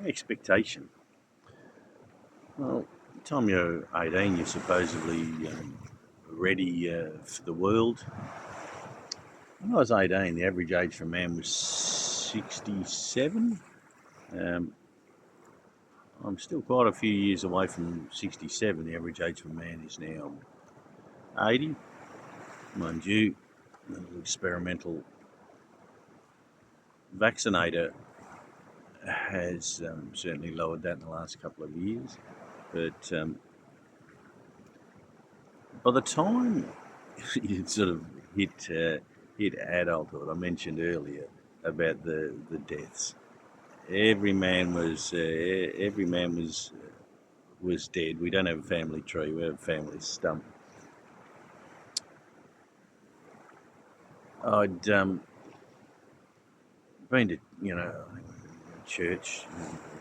Expectation. Well, the time you're 18, you're supposedly ready for the world. When I was 18, the average age for a man was 67. Um, I'm still quite a few years away from 67. The average age for a man is now 80. Mind you, a little experimental vaccinator has certainly lowered that in the last couple of years. But by the time you sort of hit adulthood, I mentioned earlier about the deaths. Every man was dead. We don't have a family tree. We have a family stump. I'd been to church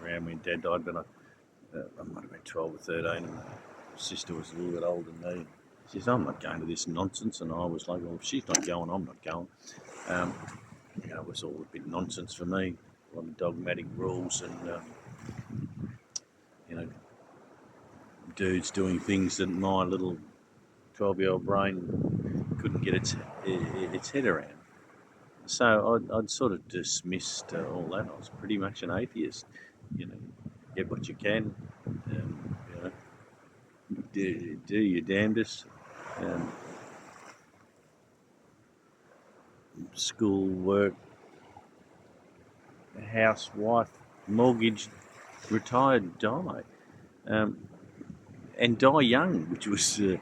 around when Dad died, but I might have been 12 or 13, and my sister was a little bit older than me. She says, "I'm not going to this nonsense," and I was like, "Well, if she's not going, I'm not going." Um, it was all a bit nonsense for me. A lot of dogmatic rules and you know dudes doing things that my little 12-year-old brain couldn't get its head around. So I'd sort of dismissed all that. I was pretty much an atheist. You know, get what you can. You know, do your damnedest. Um, School, work, house, wife, mortgage, retired, die. Um, and die young, which was seemed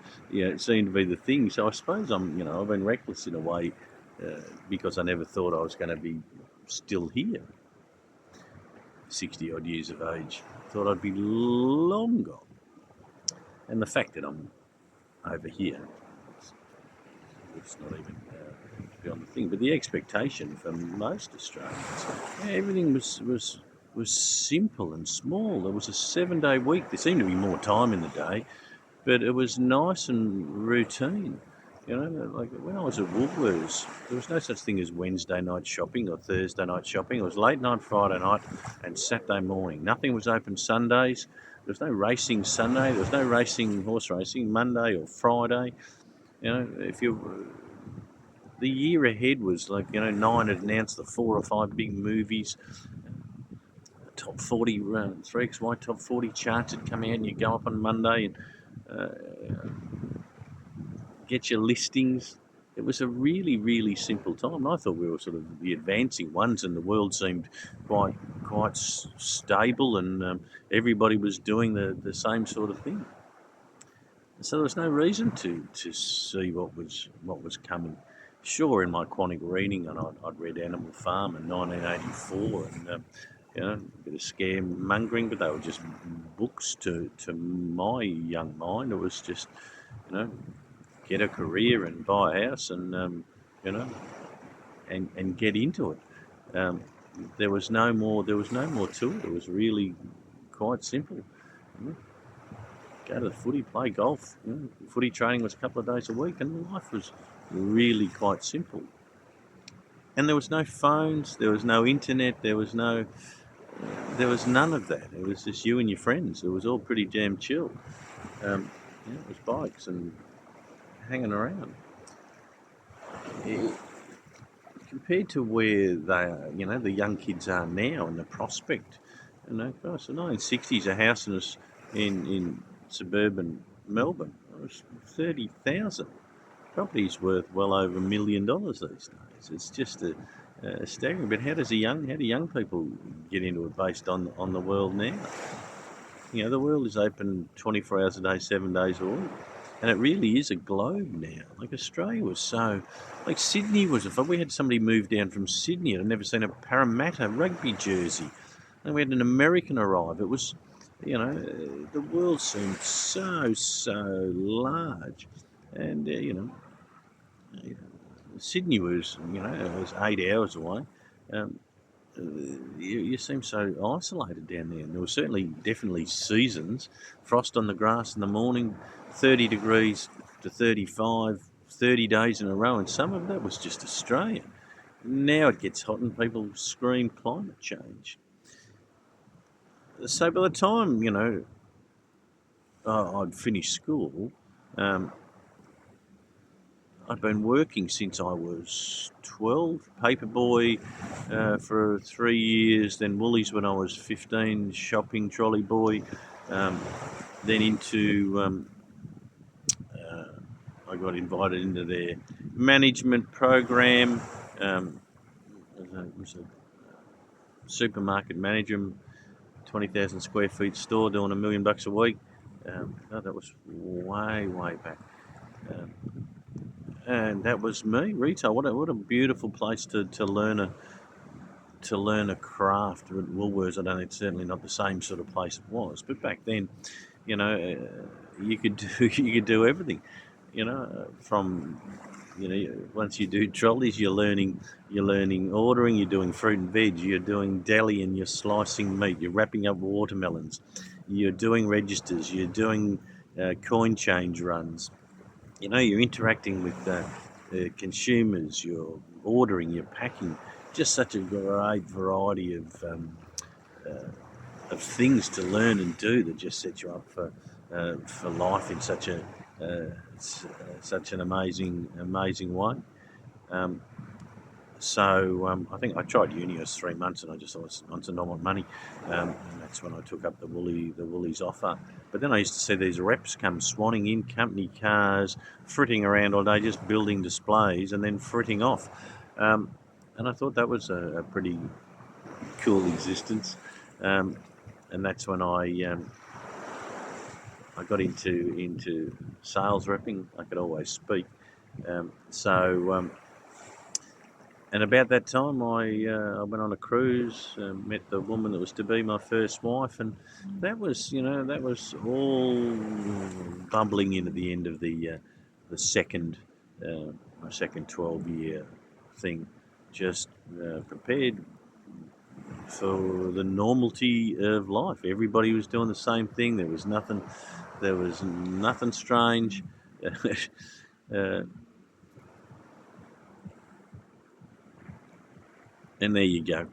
to be the thing. So I suppose I've been reckless in a way because I never thought I was going to be still here, 60 odd years of age. Thought I'd be long gone, and the fact that I'm over here, it's not even beyond the thing. But the expectation for most Australians, everything was simple and small. There was a 7-day week. There seemed to be more time in the day, but it was nice and routine. Like when I was at Woolworths, there was no such thing as Wednesday night shopping or Thursday night shopping. It was late night Friday night and Saturday morning. Nothing was open Sundays. There was no racing Sunday. There was no racing, horse racing Monday or Friday. If you the year ahead was like Nine had announced the 4 or 5 big movies. Top 40 3XY top 40 charts had come out, and you go up on Monday and get your listings. It was a really, really simple time. I thought we were sort of the advancing ones, and the world seemed quite stable, and everybody was doing the same sort of thing. So there was no reason to see what was coming. Sure, in my Quantic reading, and I'd read Animal Farm in 1984, and a bit of scaremongering, but they were just books to my young mind. It was just, get a career and buy a house, and you know, and get into it. There was no more. There was no more to it. It was really quite simple. Go to the footy, play golf. Footy training was a couple of days a week, and life was really quite simple. And there was no phones, there was no internet, there was none of that. It was just you and your friends. It was all pretty damn chill. It was bikes and hanging around. Compared to where they are, the young kids are now, and the prospect. Gosh, the 1960s, a house in suburban Melbourne was 30,000. Property's worth well over $1 million these days. It's just staggering. But how do young people get into it based on the world now? The world is open 24 hours a day, 7 days a week. And it really is a globe now. Like Australia was so, like Sydney was, if we had somebody move down from Sydney, I'd never seen a Parramatta rugby jersey. And we had an American arrive. It was, the world seemed so large. And, Sydney was, it was 8 hours away. You seem so isolated down there. And there were definitely seasons. Frost on the grass in the morning, 30 degrees to 35, 30 days in a row, and some of that was just Australia. Now it gets hot and people scream climate change. So by the time, I'd finished school, um, I'd been working since I was 12, paperboy for 3 years, then Woolies when I was 15, shopping trolley boy, um, then into uh, I got invited into their management program. Um, was a supermarket manager, 20,000 square feet store, doing $1 million a week. No, that was way back. Um, and that was me, retail. What a beautiful place to learn a craft. At Woolworths, I don't. It's certainly not the same sort of place it was, but back then, you could do you could do everything. From once you do trolleys, you're learning ordering. You're doing fruit and veg. You're doing deli, and you're slicing meat. You're wrapping up watermelons. You're doing registers. You're doing coin change runs. You're interacting with consumers. You're ordering. You're packing. Just such a great variety uh, of things to learn and do that just sets you up for life in such an amazing way. Um, I think I tried uni. It was 3 months, and I just was on to not want money, and that's when I took up the Woolies offer. But then I used to see these reps come swanning in company cars, fritting around all day, just building displays and then fritting off. Um, and I thought that was a pretty cool existence. Um, and that's when I got into sales repping. I could always speak. Um, so and about that time, I went on a cruise, met the woman that was to be my first wife, and that was all bubbling in at the end of the second my second 12-year thing. Just prepared for the normality of life. Everybody was doing the same thing. There was nothing. There was nothing strange. uh, and there you go.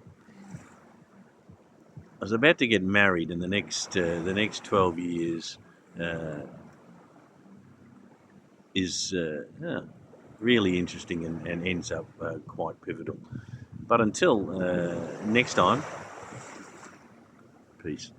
I was about to get married, and the next 12 years uh, is really interesting and ends up quite pivotal. But until next time, peace.